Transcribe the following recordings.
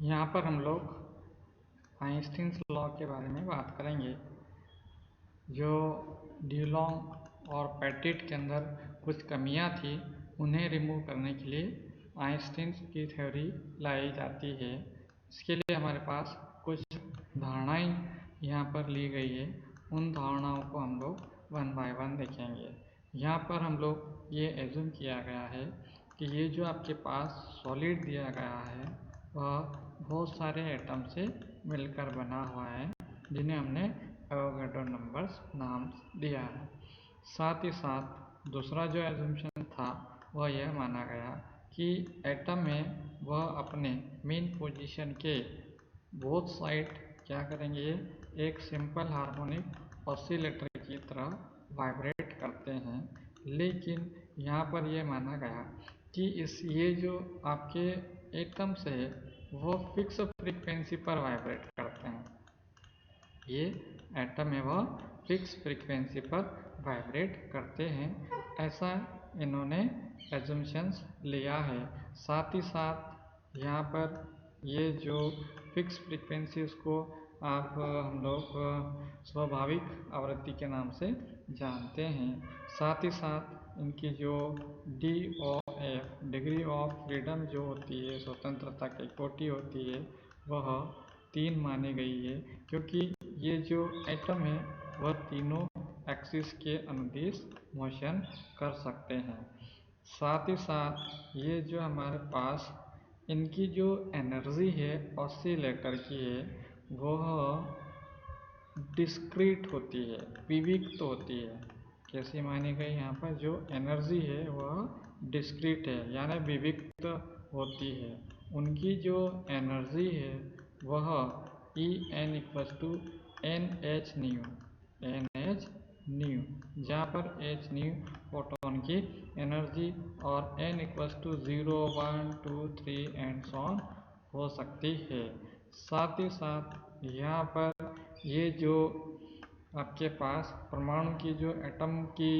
यहाँ पर हम लोग आइंस्टीन्स लॉ के बारे में बात करेंगे। जो ड्यूलॉन्ग और पेटिट के अंदर कुछ कमियां थी उन्हें रिमूव करने के लिए आइंस्टीन्स की थ्योरी लाई जाती है। इसके लिए हमारे पास कुछ धारणाएं यहाँ पर ली गई है। उन धारणाओं को हम लोग वन बाय वन देखेंगे। यहाँ पर हम लोग ये एज्यूम किया गया है कि ये जो आपके पास सॉलिड दिया गया है वह बहुत सारे एटम से मिलकर बना हुआ है, जिन्हें हमने एवोगैड्रो नंबर्स नाम दिया है। साथ ही साथ दूसरा जो एजम्पशन था वह यह माना गया कि एटम में वह अपने मेन पोजीशन के बोथ साइड क्या करेंगे, एक सिंपल हार्मोनिक ऑसिलेटर की तरह वाइब्रेट करते हैं। लेकिन यहाँ पर यह माना गया कि ये जो आपके एटम्स है वो फिक्स फ्रीक्वेंसी पर वाइब्रेट करते हैं। ये एटम है वह फिक्स फ्रीक्वेंसी पर वाइब्रेट करते हैं, ऐसा इन्होंने एजम्पशंस लिया है। साथ ही साथ यहाँ पर ये जो फिक्स फ्रीक्वेंसी उसको आप हम लोग स्वाभाविक आवृत्ति के नाम से जानते हैं। साथ ही साथ इनकी जो DOF डिग्री ऑफ फ्रीडम जो होती है, स्वतंत्रता की कोटि होती है, वह 3 मानी गई है, क्योंकि ये जो एटम है वह तीनों एक्सिस के अनुदिश मोशन कर सकते हैं। साथ ही साथ ये जो हमारे पास इनकी जो एनर्जी है ऑसिलेटर की है वह डिस्क्रीट होती है, विविक्त होती है। कैसी मानी गई, यहाँ पर जो एनर्जी है वह डिस्क्रीट है यानी विविक्त होती है। उनकी जो एनर्जी है वह En = NH न्यू, जहाँ पर h न्यू फोटोन की एनर्जी और n = 0, 1, 2, 3 एंड सो ऑन हो सकती है। साथ ही साथ यहाँ पर ये जो आपके पास परमाणु की जो एटम की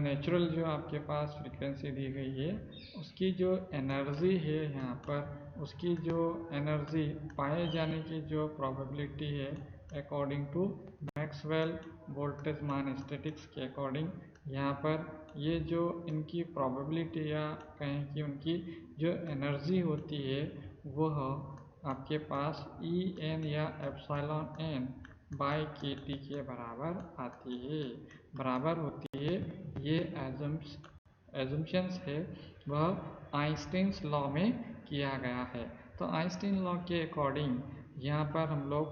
नेचुरल जो आपके पास फ्रीक्वेंसी दी गई है उसकी जो एनर्जी है, यहाँ पर उसकी जो एनर्जी पाए जाने की जो प्रोबेबिलिटी है according to Maxwell Boltzmann statics के अकॉर्डिंग, यहाँ पर ये जो इनकी प्रोबेबिलिटी या कहें कि उनकी जो एनर्जी होती है वह आपके पास En या εn/kT के बराबर आती है, बराबर होती है। ये एजम्पशंस है वह आइंस्टीन्स लॉ में किया गया है। तो आइंस्टीन लॉ के अकॉर्डिंग यहाँ पर हम लोग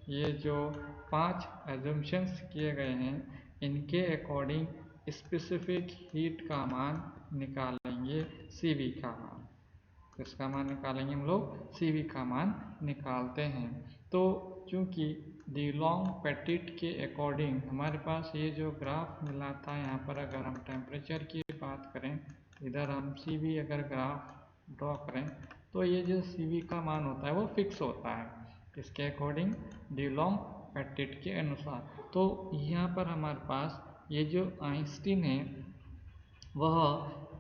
ये जो 5 एजम्पशंस किए गए हैं इनके अकॉर्डिंग स्पेसिफिक हीट का मान निकालेंगे, CV का मान। इसका मान निकालेंगे हम लोग, CV का मान निकालते हैं। तो चूंकि ड्यूलॉन्ग पेटिट के अकॉर्डिंग हमारे पास ये जो ग्राफ मिला था, यहाँ पर अगर हम टेम्परेचर की बात करें, इधर हम CV अगर ग्राफ ड्रॉ करें तो ये जो CV का मान होता है वो फिक्स होता है इसके अकॉर्डिंग ड्यूलॉन्ग पेटिट के अनुसार। तो यहाँ पर हमारे पास ये जो आइंस्टीन है वह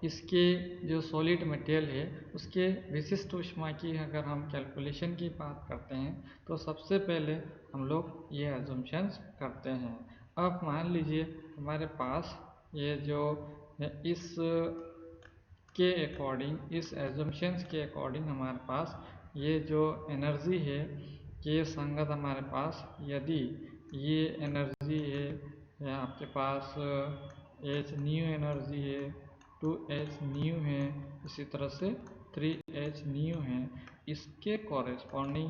इसके जो सॉलिड मटेरियल है उसके विशिष्ट ऊष्मा की अगर हम कैलकुलेशन की बात करते हैं तो सबसे पहले हम लोग ये एजम्पशंस करते हैं। अब मान लीजिए हमारे पास ये जो इस के अकॉर्डिंग, इस एजम्पशंस के अकॉर्डिंग हमारे पास ये जो एनर्जी है के संगत हमारे पास यदि ये एनर्जी है आपके पास h न्यू एनर्जी है, 2h न्यू है, इसी तरह से 3h न्यू है, इसके कॉरेस्पॉन्डिंग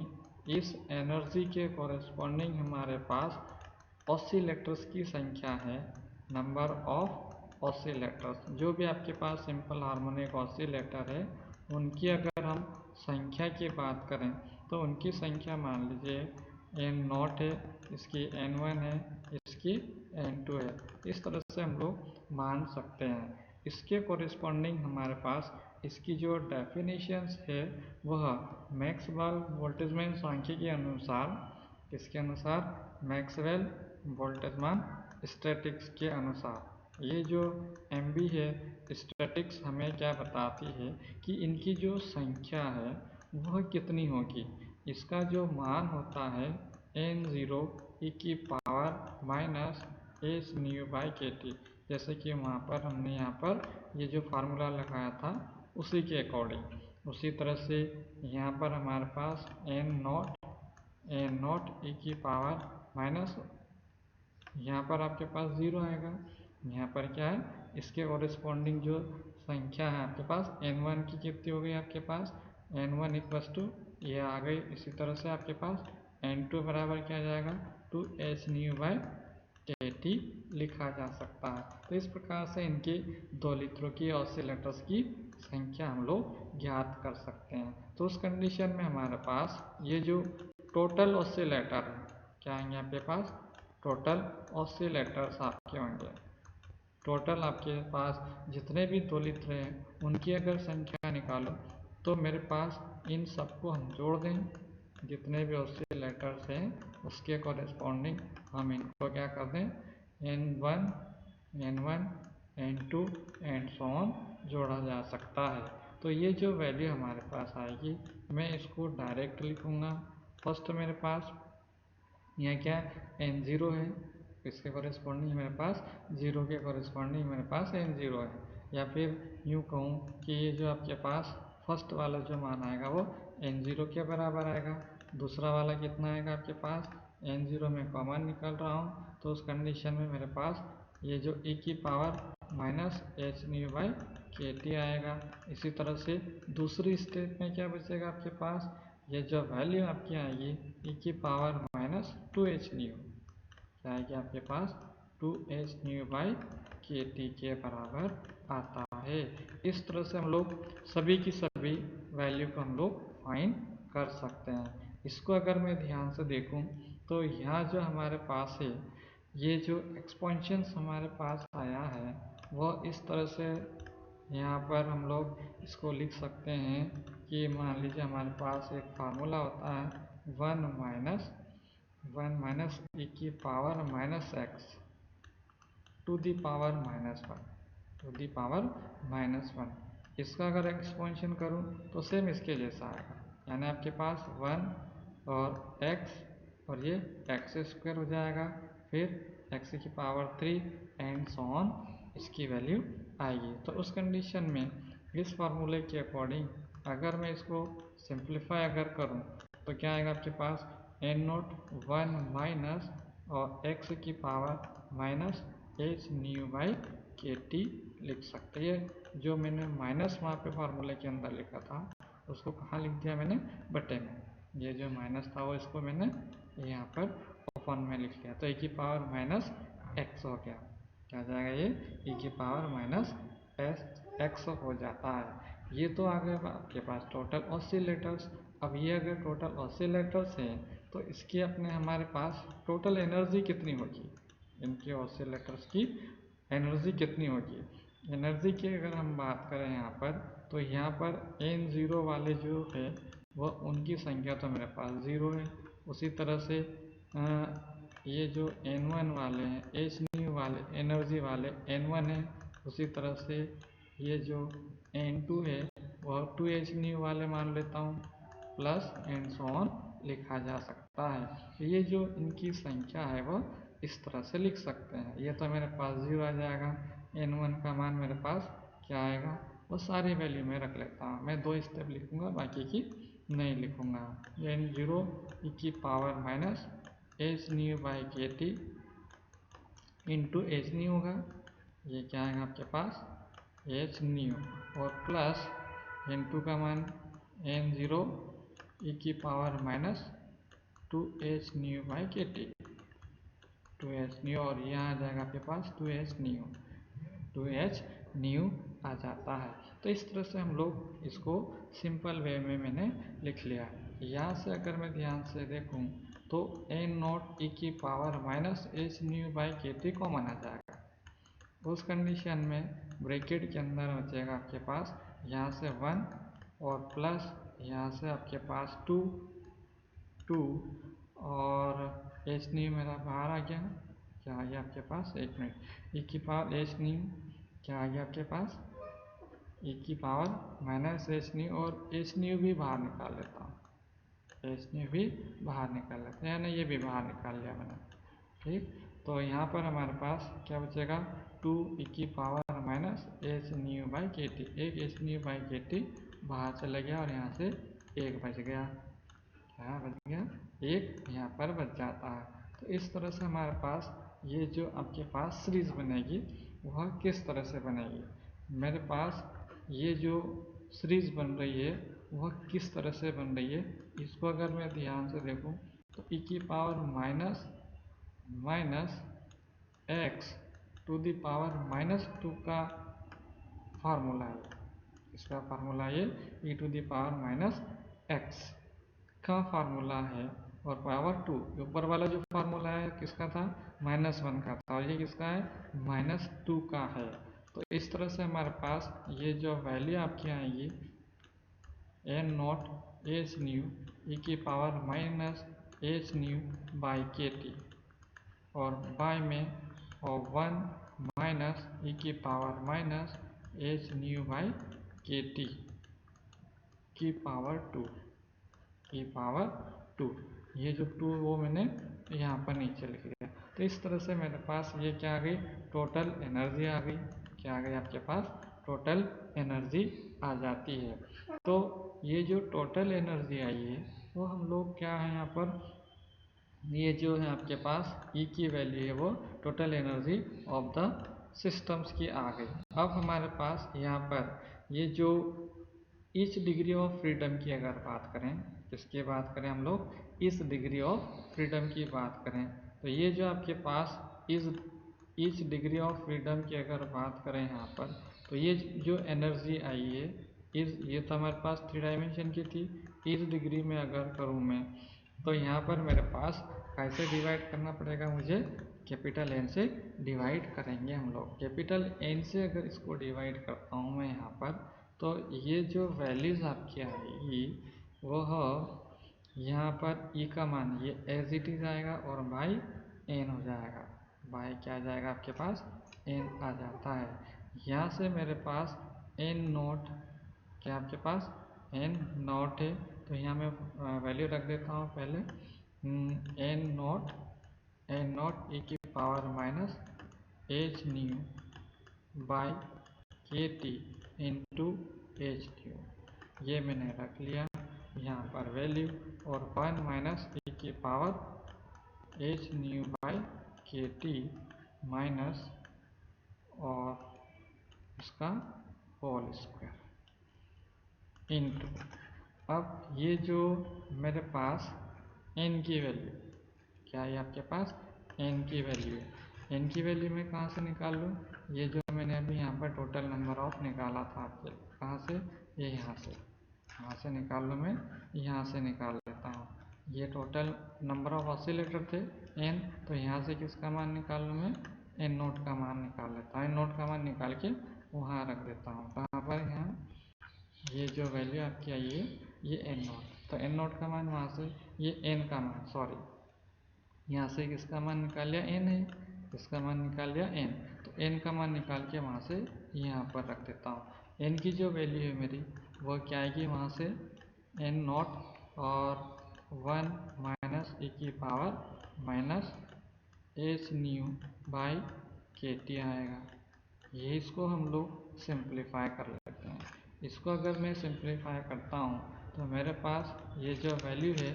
इस एनर्जी के कॉरेस्पॉन्डिंग हमारे पास ऑसिलेटर्स की संख्या है, नंबर ऑफ ऑसिलेटर्स। जो भी आपके पास सिंपल हार्मोनिक ऑसिलेटर है उनकी अगर हम संख्या की बात करें तो उनकी संख्या मान लीजिए N0 है, इसकी N1 है, इसकी N2 है। इस तरह से हम लोग मान सकते हैं। इसके कॉरेस्पॉन्डिंग हमारे पास इसकी जो डेफिनेशंस है वह मैक्सवेल बोल्ट्जमान सांख्यिकी के अनुसार, किसके अनुसार, मैक्सवेल बोल्ट्जमान स्टैटिक्स के अनुसार, ये जो MB है स्टैटिक्स हमें क्या बताती है कि इनकी जो संख्या है वह कितनी होगी। इसका जो मान होता है n0 e की power minus H new by के टी, जैसे कि वहाँ पर हमने यहाँ पर ये जो फार्मूला लगाया था उसी के अकॉर्डिंग। उसी तरह से यहाँ पर हमारे पास n नॉट e की पावर माइनस, यहाँ पर आपके पास 0 आएगा। यहाँ पर क्या है, इसके कॉरेस्पॉन्डिंग जो संख्या है आपके पास n1 की कितनी हो गई आपके पास n1 इक्वस टू ये आ गई। इसी तरह से आपके पास n2 बराबर क्या जाएगा 2h न्यू बाई के टी लिखा जा सकता है। तो इस प्रकार से इनके दो लित्रों की ऑसिलेटर्स की संख्या हम लोग ज्ञात कर सकते हैं। तो उस कंडीशन में हमारे पास ये जो टोटल ऑसिलेटर है क्या आएंगे आपके पास, टोटल ऑसिलेटर्स आपके होंगे। टोटल आपके पास जितने भी दो लित्र हैं उनकी अगर संख्या निकालो तो मेरे पास इन सबको हम जोड़ दें, जितने भी ऑसिलेटर्स हैं उसके कॉरेस्पॉन्डिंग हम इनको क्या कर दें n1 n2 and so on जोड़ा जा सकता है। तो ये जो वैल्यू हमारे पास आएगी मैं इसको डायरेक्ट लिखूँगा। फर्स्ट मेरे पास यहाँ क्या n0 है, इसके कॉरेस्पॉन्डिंग मेरे पास 0 के कॉरेस्पॉन्डिंग मेरे पास n0 है। या फिर यूँ कहूँ कि ये जो आपके पास फर्स्ट वाला जो मान आएगा वो n0 के बराबर आएगा। दूसरा वाला कितना आएगा आपके पास n0 में कॉमन निकल रहा हूँ तो उस कंडीशन में मेरे पास ये जो e की power minus H new by के टी आएगा। इसी तरह से दूसरी स्टेप में क्या बचेगा आपके पास, ये जो वैल्यू आपकी आएगी e की पावर माइनस 2h न्यू क्या आएगी आपके पास 2h न्यू बाई के टी के बराबर आता है। इस तरह से हम लोग सभी की सभी वैल्यू को हम लोग फाइंड कर सकते हैं। इसको अगर मैं ध्यान से देखूं तो यहाँ जो हमारे पास है ये जो एक्सपेंशंस हमारे पास आया है वह इस तरह से यहाँ पर हम लोग इसको लिख सकते हैं कि मान लीजिए हमारे पास एक फार्मूला होता है 1 माइनस e की power minus x to the power minus 1। इसका अगर एक्सपेंशन करूँ तो सेम इसके जैसा आएगा, यानी आपके पास 1 और x और ये एक्स स्क्वायर हो जाएगा, फिर x की पावर 3 एंड सो ऑन इसकी वैल्यू आएगी। तो उस कंडीशन में इस फार्मूले के अकॉर्डिंग अगर मैं इसको सिंप्लीफाई अगर करूं तो क्या आएगा आपके पास n0 1 माइनस और x की power minus H new by के टी लिख सकते हैं। जो मैंने माइनस वहाँ पे फार्मूले के अंदर लिखा था उसको कहाँ लिख दिया मैंने बटे में, ये जो माइनस था वो इसको मैंने यहाँ पर ओपन में लिख लिया। तो e की पावर माइनस एक्स हो गया, क्या जाएगा ये e की पावर माइनस एक्स हो जाता है। ये तो आ गए आपके पास टोटल ऑसिलेटर्स। अब ये अगर टोटल ऑसिलेटर्स हैं तो इसकी अपने हमारे पास टोटल एनर्जी कितनी होगी, इनके ऑसिलेटर्स की एनर्जी कितनी होगी। एनर्जी की अगर हम बात करें यहाँ पर तो यहाँ पर n0 वाले जो है वह उनकी संख्या तो मेरे पास 0 है। उसी तरह से ये जो n1 वाले हैं एच न्यू वाले एनर्जी वाले n1 है। उसी तरह से ये जो n2 है वह 2h न्यू वाले मान लेता हूँ प्लस एंड सो ऑन लिखा जा सकता है। ये जो इनकी संख्या है वह इस तरह से लिख सकते हैं। ये तो मेरे पास 0 आ जाएगा, n1 का मान मेरे पास क्या आएगा वो सारी वैल्यू में रख लेता हूँ। मैं 2 स्टेप लिखूँगा बाकी की नहीं लिखूँगा। n0 e की power minus H new by के टी इंटू एच न्यू होगा, ये क्या आएगा आपके पास एच न्यू और प्लस n2 का मान n0 e की power minus 2h new by के टी 2h न्यू और यहाँ आ जाएगा आपके पास 2h न्यू आ जाता है। तो इस तरह से हम लोग इसको सिंपल वे में मैंने लिख लिया। यहाँ से अगर मैं ध्यान से देखूँ तो n0 e की power minus H new by के टी कॉमन आ जाएगा। उस कंडीशन में ब्रैकेट के अंदर बचेगा आपके पास यहाँ से 1 और प्लस यहाँ से आपके पास 2 और एच न्यू मेरा बाहर आ गया, क्या आ गया आपके पास एक मिनट e की पावर एच न्यू क्या आ गया आपके पास ई की पावर माइनस एच न्यू, और एच न्यू भी बाहर निकाल लेता हूँ, एच न्यू भी बाहर निकाल लेते हैं, यानी ये भी बाहर निकाल लिया मैंने। ठीक, तो यहाँ पर हमारे पास क्या बचेगा, 2 ई की power minus H new by के टी। एक एच न्यू बाई के टी बाहर चला गया और यहाँ से एक बच गया, क्या बच गया, एक यहाँ पर बच जाता है। तो इस तरह से हमारे पास ये जो आपके पास सीरीज बनेगी वह किस तरह से बनेगी, मेरे पास ये जो सीरीज बन रही है वह किस तरह से बन रही है, इसको अगर मैं ध्यान से देखूं तो ई की power minus x to the power -2 का फार्मूला है, इसका फार्मूला ये e to the power -x का फार्मूला है, और पावर 2 ऊपर वाला जो फार्मूला है किसका था, -1 का था, और ये किसका है, -2 का है। तो इस तरह से हमारे पास ये जो वैल्यू आपकी आएगी एन नॉट एच न्यू ई की पावर -एच न्यू बाई के टी, और बाई में और 1 माइनस ई की पावर -एच न्यू बाई के टी की पावर 2, ये जो 2 वो मैंने यहाँ पर नीचे लिख दिया। तो इस तरह से मेरे पास ये क्या आ गई, टोटल एनर्जी आ गई, क्या आ गई आपके पास, टोटल एनर्जी आ जाती है। तो ये जो टोटल एनर्जी आई है वो हम लोग क्या है यहाँ पर, ये जो है आपके पास ई की वैल्यू है वो total energy of the systems की आ गई। अब हमारे पास यहाँ पर ये जो इस डिग्री ऑफ फ्रीडम की अगर बात करें, किसकी बात करें हम लोग, इस डिग्री ऑफ फ्रीडम की बात करें, तो ये जो आपके पास इस डिग्री ऑफ फ्रीडम की अगर बात करें यहाँ पर, तो ये जो एनर्जी आई है ये तो हमारे पास 3 डायमेंशन की थी, इस डिग्री में अगर करूँ मैं तो यहाँ पर मेरे पास कैसे डिवाइड करना पड़ेगा मुझे, कैपिटल एन से डिवाइड करेंगे हम लोग। कैपिटल एन से अगर इसको डिवाइड करता हूँ मैं यहाँ पर, तो ये जो वैल्यूज आपकी आएगी वह यहाँ पर ई का मान ये एज इट इज आएगा और बाई एन हो जाएगा, बाई क्या आ जाएगा आपके पास, एन आ जाता है। यहाँ से मेरे पास एन नोट क्या आपके पास एन नॉट है, तो यहाँ मैं वैल्यू रख देता हूँ पहले, एन नॉट ई की power minus H new by के टी इंटू एच न्यू, ये मैंने रख लिया यहाँ पर वैल्यू, और 1 माइनस ई की पावर एच न्यू बाई के टी माइनस और इसका होल स्क्वायर इंटू, अब ये जो मेरे पास n की वैल्यू क्या है आपके पास, n की वैल्यू है, n की वैल्यू मैं कहाँ से निकाल लूँ, ये जो मैंने अभी यहाँ पर टोटल नंबर ऑफ निकाला था आपके, कहाँ से, ये यहाँ से निकाल लूँ मैं, यहाँ से निकाल लेता हूँ, ये टोटल नंबर ऑफ ऑसिलेटर थे n, तो यहाँ से किसका मान निकाल लूँ मैं, n नोट का मान निकाल लेता हूँ, n नोट का मान निकाल के वहाँ रख देता हूँ, कहाँ पर, यहाँ ये जो वैल्यू आपकी आई है ये एन नोट, तो एन नोट का मान वहाँ से, ये एन का मान, सॉरी यहाँ से किसका मान निकाल लिया, एन है, इसका मान निकाल लिया एन, तो एन का मान निकाल के वहाँ से यहाँ पर रख देता हूँ। एन की जो वैल्यू है मेरी वो क्या आएगी वहाँ से, एन नॉट और 1 माइनस ई की power minus H new by के टी आएगा। ये इसको हम लोग सिंप्लीफाई कर लेते हैं, इसको अगर मैं सिंप्लीफाई करता हूँ तो मेरे पास ये जो वैल्यू है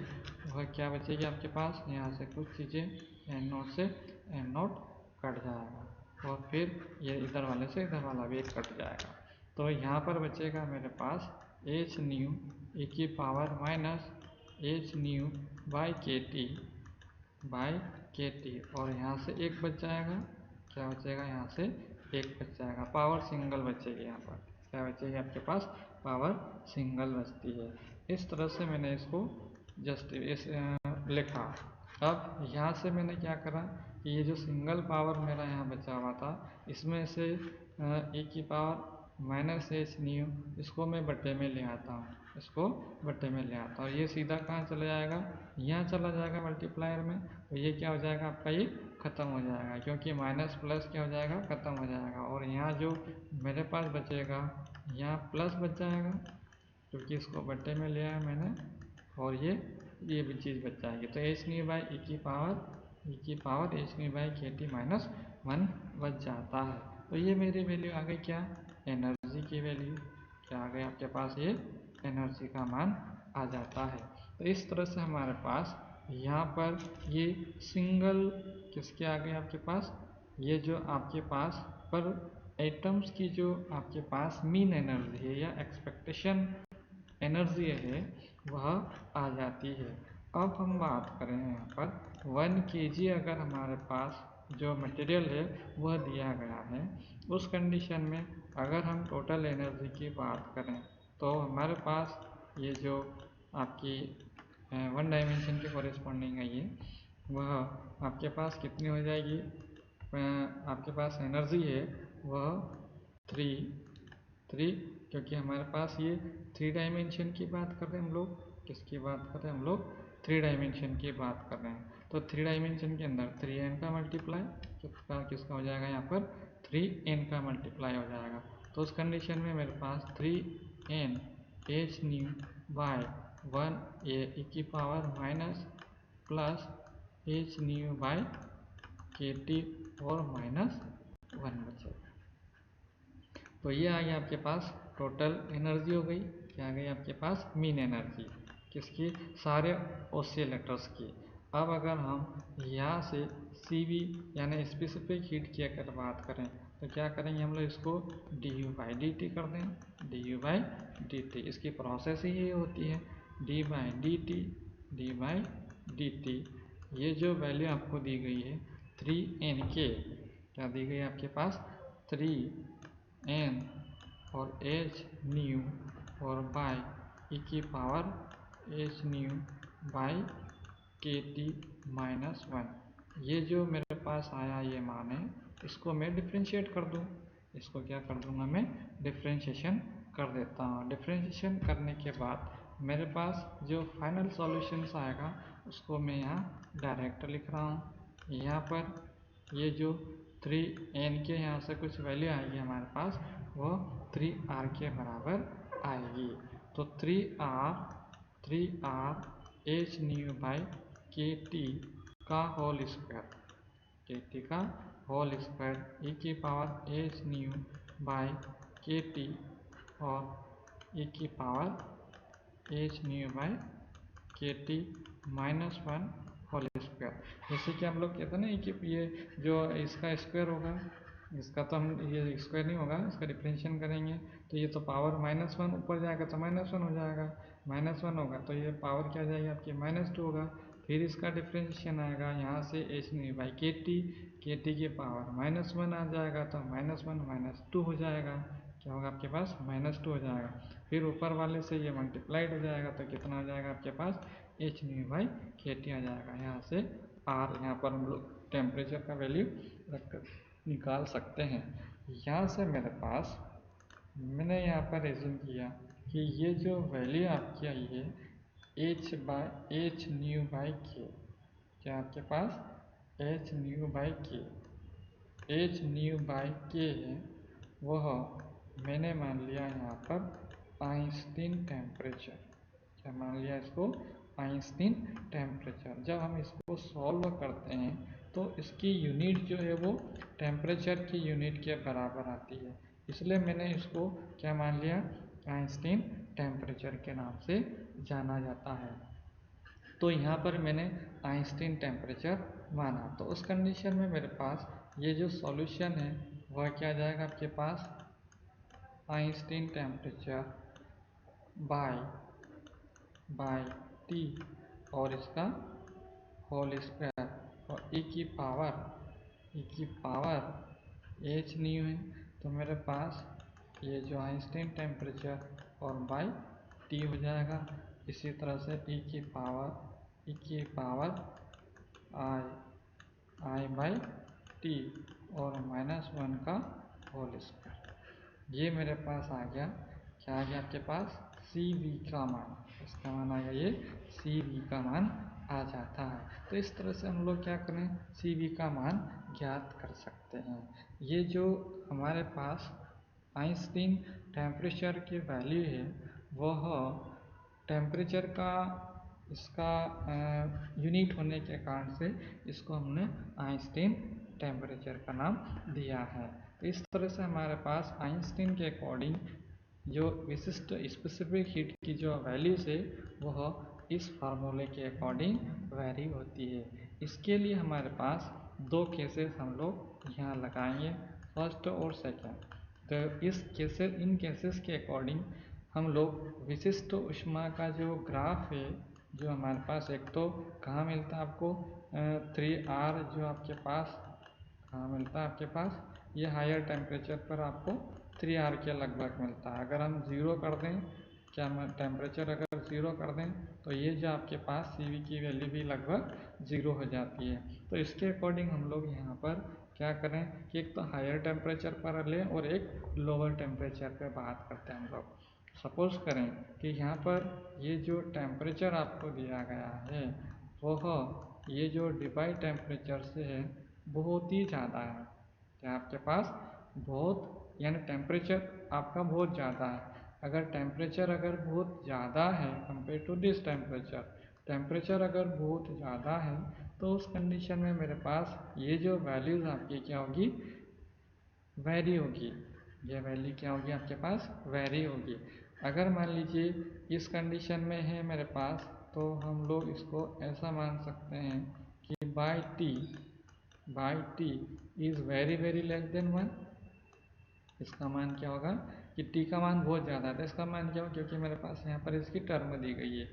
वह क्या बचेगी आपके पास, यहाँ से कुछ चीज़ें एन नोट से एन नोट कट जाएगा, और फिर ये इधर वाले से इधर वाला भी कट जाएगा, तो यहाँ पर बचेगा मेरे पास एच न्यू ई की power minus H new by के टी, और यहाँ से एक बच जाएगा, क्या बचेगा, यहाँ से एक बच जाएगा, पावर सिंगल बचेगी, यहाँ पर क्या बचेगी आपके पास, पावर सिंगल बचती है। इस तरह से मैंने इसको लिखा। अब यहाँ से मैंने क्या करा कि ये जो सिंगल पावर मेरा यहाँ बचा हुआ था इसमें से e की पावर माइनस एच न्यू इसको मैं बट्टे में ले आता हूँ, इसको बट्टे में ले आता हूँ, ये सीधा कहाँ चला जाएगा, यहाँ चला जाएगा मल्टीप्लायर में, तो ये क्या हो जाएगा आपका, ये ख़त्म हो जाएगा, क्योंकि माइनस प्लस क्या हो जाएगा, ख़त्म हो जाएगा, और यहाँ जो मेरे पास बचेगा यहाँ प्लस बच जाएगा क्योंकि इसको बट्टे में लिया है मैंने, और ये भी चीज़ बच जाएगी। तो एच न्यू बाई ई की पावर एच न्यू बाई के टी माइनस 1 बच जाता है। तो ये मेरी वैल्यू आ गई क्या, एनर्जी की वैल्यू क्या आ गई आपके पास, ये एनर्जी का मान आ जाता है। तो इस तरह से हमारे पास यहाँ पर ये सिंगल किसके आ गए आपके पास, ये जो आपके पास पर एटम्स की जो आपके पास मीन एनर्जी है या एक्सपेक्टेशन एनर्जी है वह आ जाती है। अब हम बात करें यहाँ पर 1 kg अगर हमारे पास जो मटेरियल है वह दिया गया है, उस कंडीशन में अगर हम टोटल एनर्जी की बात करें तो हमारे पास ये जो आपकी 1 डायमेंशन के कॉरेस्पॉन्डिंग है ये, वह आपके पास कितनी हो जाएगी, आपके पास एनर्जी है वह 3 क्योंकि हमारे पास ये 3 डायमेंशन की बात कर रहे हैं हम लोग, किसकी बात कर रहे हैं हम लोग, 3 डायमेंशन की बात कर रहे हैं। तो 3 डायमेंशन के अंदर 3n का मल्टीप्लाई किसका हो जाएगा, यहाँ पर 3n का मल्टीप्लाई हो जाएगा। तो उस कंडीशन में मेरे पास 3n h nu by 1 a की power minus plus h nu by k T और माइनस 1 बचेगा। तो ये आ गया आपके पास टोटल एनर्जी हो गई, क्या आ गई आपके पास, मीन एनर्जी किसकी, सारे ऑसिलेटर्स की। अब अगर हम यहाँ से CV यानी स्पेसिफिक हीट की अगर बात करें तो क्या करेंगे हम लोग, इसको du बाई डी टी कर दें, du बाई डी टी, इसकी प्रोसेस ही ये होती है, d बाई डी टी। ये जो वैल्यू आपको दी गई है 3n के, क्या दी गई है आपके पास, 3n और एच न्यू और बाय ई की पावर एच न्यू बाई के टी माइनस 1। ये जो मेरे पास आया ये मान है, इसको मैं डिफ्रेंशिएट कर दूँ, इसको क्या कर दूँगा मैं, डिफ्रेंशिएशन कर देता हूँ। डिफ्रेंशिएशन करने के बाद मेरे पास जो फाइनल सॉल्यूशंस आएगा उसको मैं यहाँ डायरेक्ट लिख रहा हूँ। यहाँ पर ये जो 3n के यहाँ से कुछ वैल्यू आएगी हमारे पास, वो 3r के बराबर आएगी। तो 3r एच न्यू बाई के टी का होल स्क्वायर, के टी का होल स्क्वायर ई की पावर एच न्यू बाई के टी और ई की पावर एच न्यू बाई के टी माइनस 1 होल स्क्वायर। जैसे कि हम लोग कहते हैं ना कि ये जो इसका स्क्वायर होगा, इसका तो हम ये स्क्वायर नहीं होगा, इसका डिफरेंशिएशन करेंगे तो ये तो पावर -1 ऊपर जाएगा तो -1 हो जाएगा, -1 होगा तो ये पावर क्या जाएगी आपकी -2 होगा। फिर इसका डिफरेंशिएशन आएगा यहाँ से एच न्यू बाई के टी की पावर -1 आ जाएगा तो -1 -2 हो जाएगा, क्या होगा आपके पास, -2 हो जाएगा। फिर ऊपर वाले से ये मल्टीप्लाइड हो जाएगा तो कितना हो जाएगा आपके पास, एच न्यू बाई के टी आ जाएगा। यहाँ से आर, यहाँ पर हम लोग टेम्परेचर का वैल्यू रखकर निकाल सकते हैं। यहाँ से मेरे पास, मैंने यहाँ पर एज्यूम किया कि ये जो वैल्यू आपकी आई है एच न्यू बाई के, क्या आपके पास एच न्यू बाई के है, वह मैंने मान लिया यहाँ पर आइंस्टीन टेम्परेचर, क्या मान लिया इसको, आइंस्टीन टेम्परेचर। जब हम इसको सॉल्व करते हैं तो इसकी यूनिट जो है वो टेम्परेचर की यूनिट के बराबर आती है, इसलिए मैंने इसको क्या मान लिया, आइंस्टीन टेम्परेचर के नाम से जाना जाता है। तो यहाँ पर मैंने आइंस्टीन टेम्परेचर माना, तो उस कंडीशन में मेरे पास ये जो सॉल्यूशन है वह क्या जाएगा आपके पास, आइंस्टीन टेम्परेचर बाय टी और इसका होल स्क्वायर और ई की पावर एच न्यू है, तो मेरे पास ये जो आइंस्टीन टेम्परेचर और बाय टी हो जाएगा। इसी तरह से ई की पावर आई बाई टी और -1 का होल स्क्वायर। ये मेरे पास आ गया, क्या आ गया आपके पास, CV का मान, इसका मान आ गया ये CV का मान आ जाता है। तो इस तरह से हम लोग क्या करें, CV का मान ज्ञात कर सकते हैं। ये जो हमारे पास आइंस्टीन टेम्परेचर की वैल्यू है वह टेम्परेचर का इसका यूनिट होने के कारण से इसको हमने आइंस्टीन टेम्परेचर का नाम दिया है। तो इस तरह से हमारे पास आइंस्टीन के अकॉर्डिंग जो विशिष्ट स्पेसिफिक हीट की जो वैल्यूज है वह इस फार्मूले के अकॉर्डिंग वेरी होती है। इसके लिए हमारे पास दो केसेस हम लोग यहाँ लगाएंगे, फर्स्ट और सेकंड। तो इन केसेस के अकॉर्डिंग हम लोग विशिष्ट ऊष्मा का जो ग्राफ है जो हमारे पास एक तो कहाँ मिलता है आपको 3R जो आपके पास कहाँ मिलता है आपके पास ये हायर टेम्परेचर पर आपको 3R के लगभग मिलता है। अगर हम ज़ीरो कर दें क्या टेम्परेचर अगर ज़ीरो कर दें तो ये जो आपके पास CV की वैल्यू भी लगभग ज़ीरो हो जाती है। तो इसके अकॉर्डिंग हम लोग यहाँ पर क्या करें कि एक तो हायर टेम्परेचर पर लें और एक लोअर टेम्परेचर पर बात करते हैं हम लोग। सपोज करें कि यहाँ पर ये जो टेम्परेचर आपको दिया गया है वह ये जो डिवाइड टेम्परेचर से है बहुत ही ज़्यादा है। क्या आपके पास बहुत यानी टेम्परेचर आपका बहुत ज़्यादा है। अगर टेम्परेचर अगर बहुत ज़्यादा है कंपेयर टू दिस टेम्परेचर अगर बहुत ज़्यादा है तो उस कंडीशन में मेरे पास ये जो वैल्यूज़ आपकी क्या होगी वेरी होगी। ये वैल्यू क्या होगी आपके पास वेरी होगी। अगर मान लीजिए इस कंडीशन में है मेरे पास तो हम लोग इसको ऐसा मान सकते हैं कि by T is very very less than 1। इसका मान क्या होगा कि टी का मान बहुत ज़्यादा है तो इसका मान क्या होगा क्योंकि मेरे पास यहाँ पर इसकी टर्म दी गई है।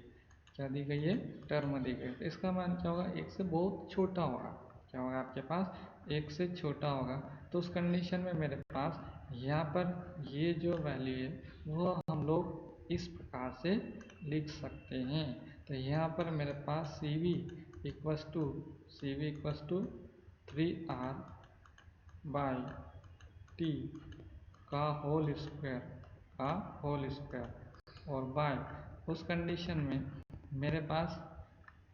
क्या दी गई है टर्म दी गई है तो इसका मान क्या होगा एक से बहुत छोटा होगा। क्या होगा आपके पास एक से छोटा होगा। तो उस कंडीशन में मेरे पास यहाँ पर ये जो वैल्यू है वो हम लोग इस प्रकार से लिख सकते हैं। तो यहाँ पर मेरे पास CV equals to 3R by T का होल स्क्वायर और बाय उस कंडीशन में मेरे पास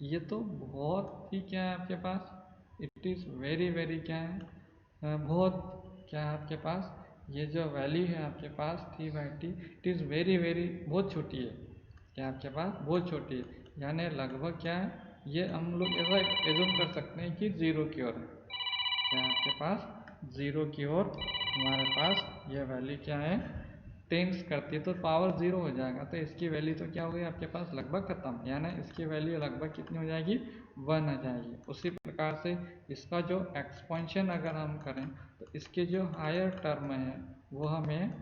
ये तो बहुत ही क्या है आपके पास इट इज़ वेरी वेरी क्या है बहुत क्या है आपके पास ये जो वैल्यू है आपके पास 3/T it is very very बहुत छोटी है। क्या आपके पास बहुत छोटी है यानी लगभग क्या है ये हम लोग ऐसा एज्यूम कर सकते हैं कि ज़ीरो की ओर है। क्या आपके पास ज़ीरो की ओर हमारे पास ये वैल्यू क्या है टेंस करती है तो पावर ज़ीरो हो जाएगा। तो इसकी वैल्यू तो क्या हो गई आपके पास लगभग खत्म यानी इसकी वैल्यू लगभग कितनी हो जाएगी 1 आ जाएगी। उसी प्रकार से इसका जो एक्सपेंशन अगर हम करें तो इसके जो हायर टर्म है वो हमें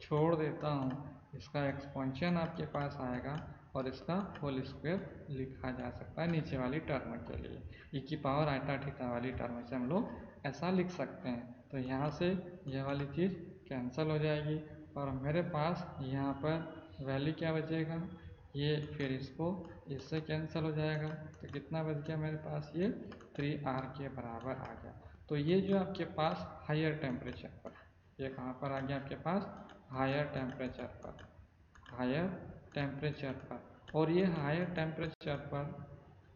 छोड़ देता हूँ। इसका एक्सपेंशन आपके पास आएगा और इसका होल स्क्वायर लिखा जा सकता है नीचे वाली टर्म के लिए ई की पावर आइटा थीटा वाली टर्म से हम लोग ऐसा लिख सकते हैं। तो यहाँ से यह वाली चीज़ कैंसिल हो जाएगी और मेरे पास यहाँ पर वैल्यू क्या बचेगा ये फिर इसको इससे कैंसिल हो जाएगा तो कितना बच गया मेरे पास ये 3R के बराबर आ गया। तो ये जो आपके पास हायर टेम्परेचर पर ये कहाँ पर आ गया आपके पास हायर टेम्परेचर पर और ये हायर टेम्परेचर पर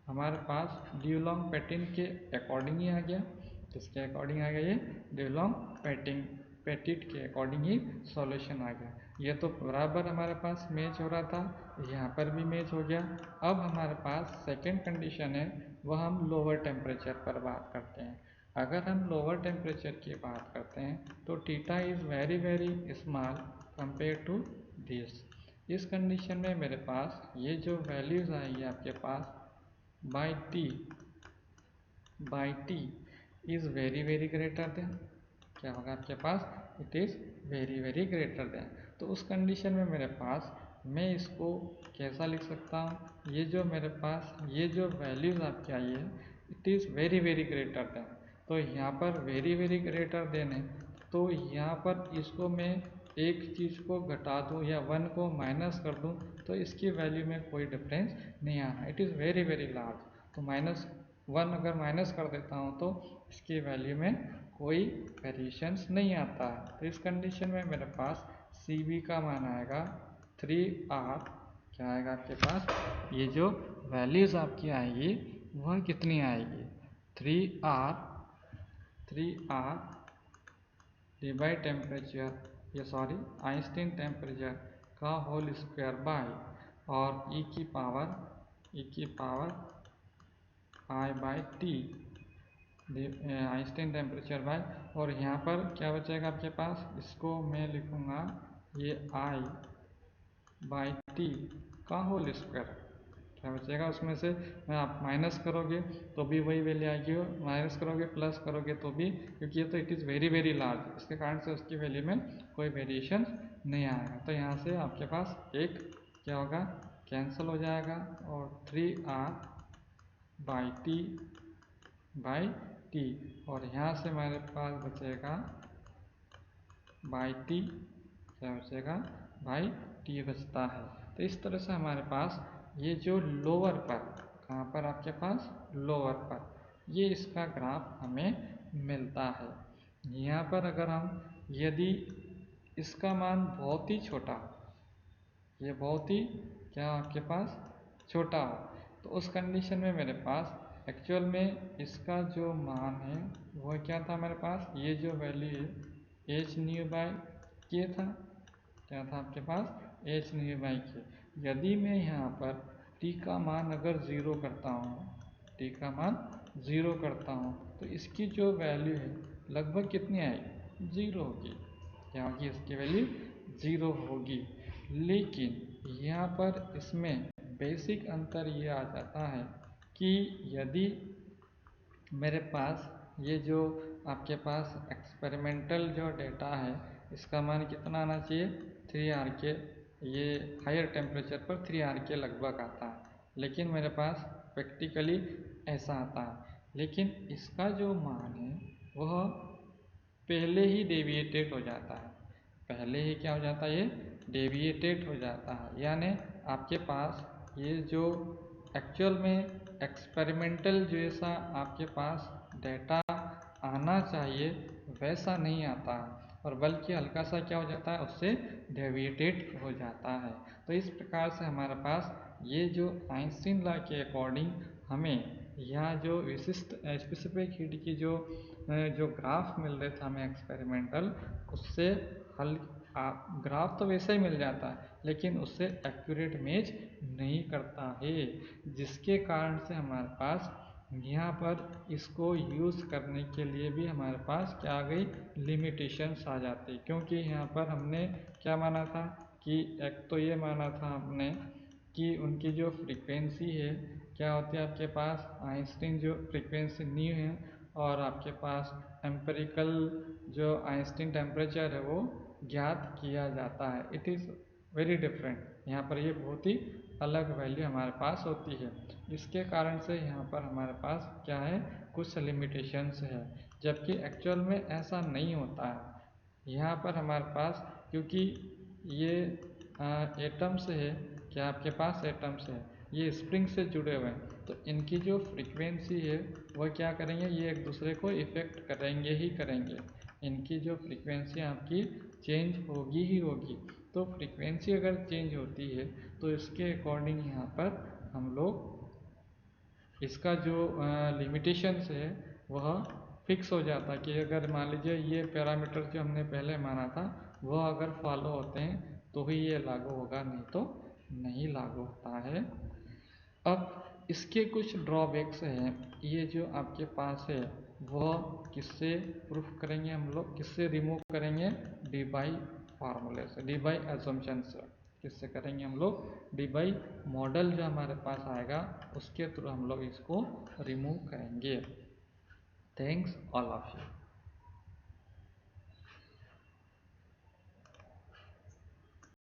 हमारे पास ड्यूलॉन्ग पैटर्न के अकॉर्डिंग ही आ गया। किसके अकॉर्डिंग आ गया ये ड्यूलॉन्ग पैटिट के अकॉर्डिंग ही सॉल्यूशन आ गया। ये तो बराबर हमारे पास मैच हो रहा था यहाँ पर भी मैच हो गया। अब हमारे पास सेकंड कंडीशन है वह हम लोअर टेम्परेचर पर बात करते हैं। अगर हम लोअर टेम्परेचर की बात करते हैं तो theta is very very small compare to this. इस कंडीशन में मेरे पास ये जो वैल्यूज़ आएगी आपके पास by T is very very greater than क्या होगा आपके पास it is very very greater than. तो उस कंडीशन में मेरे पास मैं इसको कैसा लिख सकता हूँ ये जो मेरे पास ये जो वैल्यूज़ आपकी आई है it is very very greater than. तो यहाँ पर वेरी वेरी ग्रेटर देन है तो यहाँ पर इसको मैं एक चीज़ को घटा दूँ या 1 को माइनस कर दूँ तो इसकी वैल्यू में कोई डिफरेंस नहीं आना it is very very large. तो -1 अगर माइनस कर देता हूँ तो इसकी वैल्यू में कोई वेरिएशंस नहीं आता है। तो इस कंडीशन में मेरे पास CV का मान आएगा 3R क्या आएगा आपके पास ये जो वैल्यूज़ आपकी आएगी वह कितनी आएगी 3R divide temperature Einstein temperature का होल स्क्वायर बाय और ई की power I by T Einstein temperature by, और यहाँ पर क्या बचेगा आपके पास, इसको मैं लिखूँगा ये आई बाई टी का होल स्क्वायर। क्या बचेगा उसमें से, मैं आप माइनस करोगे तो भी वही वैल्यू आएगी, माइनस करोगे प्लस करोगे तो भी, क्योंकि ये तो it is very very large, इसके कारण से उसकी वैल्यू में कोई वेरिएशन नहीं आएगा। तो यहाँ से आपके पास एक क्या होगा, कैंसिल हो जाएगा, और 3r बाई टी, और यहाँ से हमारे पास बचेगा बाई टी, क्या बचेगा, बाई टी बचता है। तो इस तरह से हमारे पास ये जो लोअर पर, कहाँ पर आपके पास लोअर पर, ये इसका ग्राफ हमें मिलता है। यहाँ पर अगर हम, यदि इसका मान बहुत ही छोटा हो, ये बहुत ही क्या आपके पास छोटा हो, तो उस कंडीशन में मेरे पास एक्चुअल में इसका जो मान है वो क्या था मेरे पास, ये जो वैल्यू है एच न्यू बाई के था, क्या था आपके पास एच न्यू बाई के। यदि मैं यहाँ पर t का मान अगर ज़ीरो करता हूँ, t का मान ज़ीरो करता हूँ, तो इसकी जो वैल्यू है लगभग कितनी आएगी, ज़ीरो होगी, क्या होगी, इसकी वैल्यू ज़ीरो होगी। लेकिन यहाँ पर इसमें बेसिक अंतर ये आ जाता है कि यदि मेरे पास ये जो आपके पास एक्सपेरिमेंटल जो डेटा है, इसका मान कितना आना चाहिए, 3R के, ये हायर टेम्परेचर पर 3R के लगभग आता है, लेकिन मेरे पास प्रैक्टिकली ऐसा आता है। लेकिन इसका जो मान है वह पहले ही डेविएटेड हो जाता है, पहले ही क्या हो जाता है, ये डेविएटेड हो जाता है, यानी आपके पास ये जो एक्चुअल में एक्सपेरिमेंटल जैसा आपके पास डेटा आना चाहिए वैसा नहीं आता है, और बल्कि हल्का सा क्या हो जाता है, उससे डेविएटेड हो जाता है। तो इस प्रकार से हमारे पास ये जो आइंस्टीन लॉ के अकॉर्डिंग हमें यहाँ जो विशिष्ट स्पेसिफिक हीट की जो ग्राफ मिल रहे थे हमें एक्सपेरिमेंटल, उससे हल ग्राफ तो वैसा ही मिल जाता है, लेकिन उससे एक्यूरेट मैच नहीं करता है, जिसके कारण से हमारे पास यहाँ पर इसको यूज़ करने के लिए भी हमारे पास क्या आ गई, लिमिटेशंस आ जाती, क्योंकि यहाँ पर हमने क्या माना था कि एक तो ये माना था हमने कि उनकी जो फ्रीक्वेंसी है क्या होती है आपके पास, आइंस्टीन जो फ्रीक्वेंसी न्यू है, और आपके पास एम्पेरिकल जो आइंस्टीन टेम्परेचर है वो ज्ञात किया जाता है, इट इज़ वेरी डिफरेंट। यहाँ पर ये बहुत ही अलग वैल्यू हमारे पास होती है, इसके कारण से यहाँ पर हमारे पास क्या है, कुछ लिमिटेशंस है, जबकि एक्चुअल में ऐसा नहीं होता है। यहाँ पर हमारे पास क्योंकि ये एटम्स है, क्या आपके पास एटम्स है, ये स्प्रिंग से जुड़े हुए हैं, तो इनकी जो फ्रीक्वेंसी है वह क्या करेंगे, ये एक दूसरे को इफ़ेक्ट करेंगे ही करेंगे, इनकी जो फ्रीक्वेंसी आपकी चेंज होगी ही होगी। तो फ्रीक्वेंसी अगर चेंज होती है तो इसके अकॉर्डिंग यहाँ पर हम लोग इसका जो लिमिटेशंस है वह फिक्स हो जाता है, कि अगर मान लीजिए ये पैरामीटर जो हमने पहले माना था वह अगर फॉलो होते हैं तो ही ये लागू होगा, नहीं तो नहीं लागू होता है। अब इसके कुछ ड्रॉबैक्स हैं, ये जो आपके पास है वह किससे प्रूफ करेंगे हम लोग, किससे रिमूव करेंगे, डीबाई फार्मूले से, डीबाई एजम्पशन से, किससे करेंगे हम लोग, डीबाई मॉडल जो हमारे पास आएगा उसके थ्रू हम लोग इसको रिमूव करेंगे। Thanks all of you.